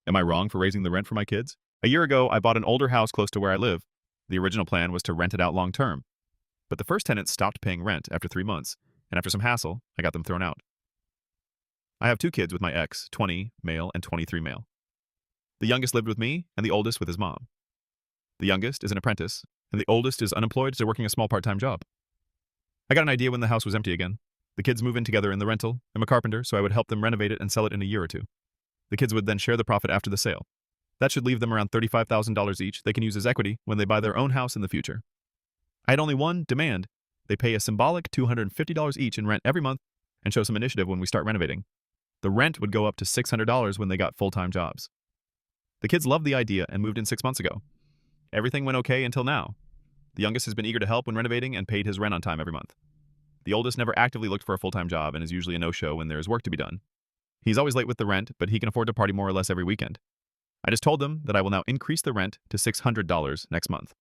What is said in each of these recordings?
Am I wrong for raising the rent for my kids? A year ago, I bought an older house close to where I live. The original plan was to rent it out long term, but the first tenant stopped paying rent after 3 months, and after some hassle, I got them thrown out. I have two kids with my ex, 20 male and 23 male. The youngest lived with me, and the oldest with his mom. The youngest is an apprentice, and the oldest is unemployed, so working a small part-time job. I got an idea when the house was empty again. The kids move in together in the rental. I'm a carpenter, so I would help them renovate it and sell it in a year or two. The kids would then share the profit after the sale. That should leave them around $35,000 each they can use as equity when they buy their own house in the future. I had only one demand. They pay a symbolic $250 each in rent every month and show some initiative when we start renovating. The rent would go up to $600 when they got full-time jobs. The kids loved the idea and moved in 6 months ago. Everything went okay until now. The youngest has been eager to help when renovating and paid his rent on time every month. The oldest never actively looked for a full-time job and is usually a no-show when there is work to be done. He's always late with the rent, but he can afford to party more or less every weekend. I just told them that I will now increase the rent to $600 next month.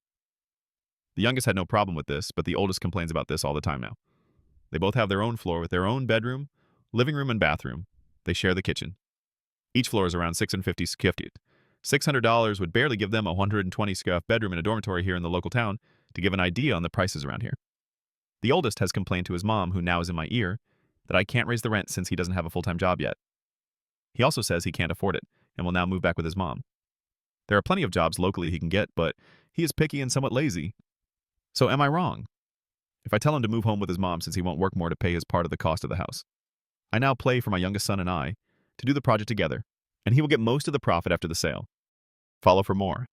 The youngest had no problem with this, but the oldest complains about this all the time now. They both have their own floor with their own bedroom, living room, and bathroom. They share the kitchen. Each floor is around 650 square feet. $600 would barely give them a 120 square bedroom and a dormitory here in the local town to give an idea on the prices around here. The oldest has complained to his mom, who now is in my ear, that I can't raise the rent since he doesn't have a full-time job yet. He also says he can't afford it and will now move back with his mom. There are plenty of jobs locally he can get, but he is picky and somewhat lazy. So am I wrong if I tell him to move home with his mom since he won't work more to pay his part of the cost of the house? I now play for my youngest son and I to do the project together, and he will get most of the profit after the sale. Follow for more.